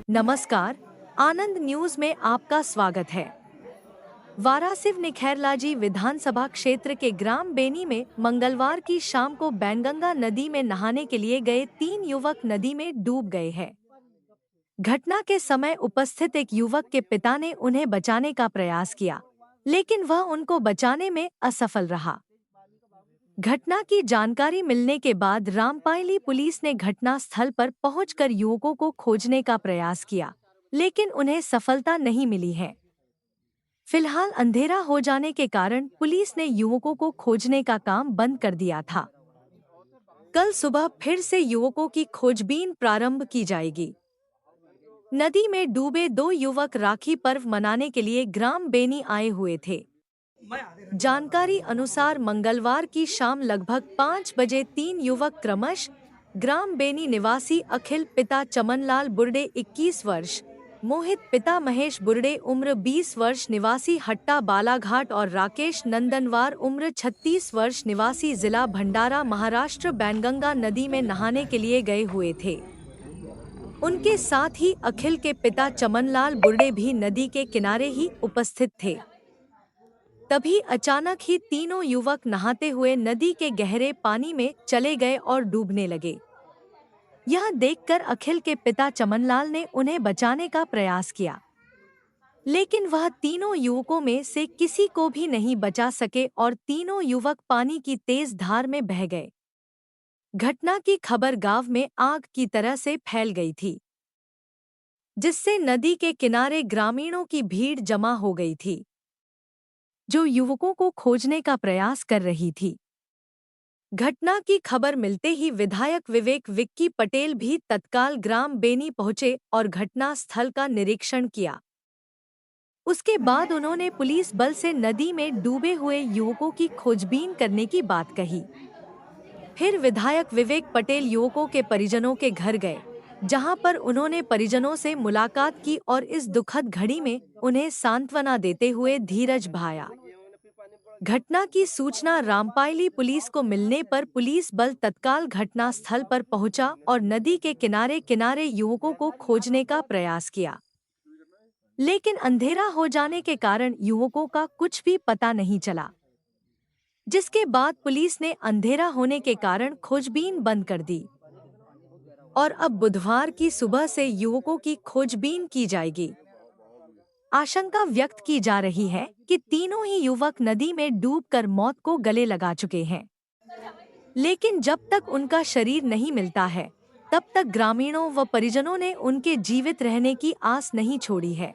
नमस्कार, आनंद न्यूज में आपका स्वागत है। वारासिव निखैरलाजी विधानसभा क्षेत्र के ग्राम बेनी में मंगलवार की शाम को बैनगंगा नदी में नहाने के लिए गए 3 युवक नदी में डूब गए हैं। घटना के समय उपस्थित एक युवक के पिता ने उन्हें बचाने का प्रयास किया, लेकिन वह उनको बचाने में असफल रहा। घटना की जानकारी मिलने के बाद रामपायली पुलिस ने घटना स्थल पर पहुंचकर युवकों को खोजने का प्रयास किया, लेकिन उन्हें सफलता नहीं मिली है। फिलहाल अंधेरा हो जाने के कारण पुलिस ने युवकों को खोजने का काम बंद कर दिया था। कल सुबह फिर से युवकों की खोजबीन प्रारंभ की जाएगी। नदी में डूबे 2 युवक राखी पर्व मनाने के लिए ग्राम बेनी आए हुए थे। जानकारी अनुसार मंगलवार की शाम लगभग 5 बजे 3 युवक क्रमश ग्राम बेनी निवासी अखिल पिता चमनलाल बुर्डे 21 वर्ष, मोहित पिता महेश बुर्डे उम्र 20 वर्ष निवासी हट्टा बालाघाट और राकेश नंदनवार उम्र 36 वर्ष निवासी जिला भंडारा महाराष्ट्र बैनगंगा नदी में नहाने के लिए गए हुए थे। उनके साथ ही अखिल के पिता चमनलाल बुर्डे भी नदी के किनारे ही उपस्थित थे। तभी अचानक ही तीनों युवक नहाते हुए नदी के गहरे पानी में चले गए और डूबने लगे। यह देखकर अखिल के पिता चमनलाल ने उन्हें बचाने का प्रयास किया, लेकिन वह तीनों युवकों में से किसी को भी नहीं बचा सके और तीनों युवक पानी की तेज धार में बह गए। घटना की खबर गांव में आग की तरह से फैल गई थी, जिससे नदी के किनारे ग्रामीणों की भीड़ जमा हो गई थी, जो युवकों को खोजने का प्रयास कर रही थी। घटना की खबर मिलते ही विधायक विवेक विक्की पटेल भी तत्काल ग्राम बेनी पहुंचे और घटना स्थल का निरीक्षण किया। उसके बाद उन्होंने पुलिस बल से नदी में डूबे हुए युवकों की खोजबीन करने की बात कही। फिर विधायक विवेक पटेल युवकों के परिजनों के घर गए, जहां पर उन्होंने परिजनों से मुलाकात की और इस दुखद घड़ी में उन्हें सांत्वना देते हुए धीरज बहाया। घटना की सूचना रामपायली पुलिस को मिलने पर पुलिस बल तत्काल घटना स्थल पर पहुंचा और नदी के किनारे किनारे युवकों को खोजने का प्रयास किया, लेकिन अंधेरा हो जाने के कारण युवकों का कुछ भी पता नहीं चला, जिसके बाद पुलिस ने अंधेरा होने के कारण खोजबीन बंद कर दी और अब बुधवार की सुबह से युवकों की खोजबीन की जाएगी। आशंका व्यक्त की जा रही है कि तीनों ही युवक नदी में डूबकर मौत को गले लगा चुके हैं, लेकिन जब तक उनका शरीर नहीं मिलता है, तब तक ग्रामीणों व परिजनों ने उनके जीवित रहने की आस नहीं छोड़ी है।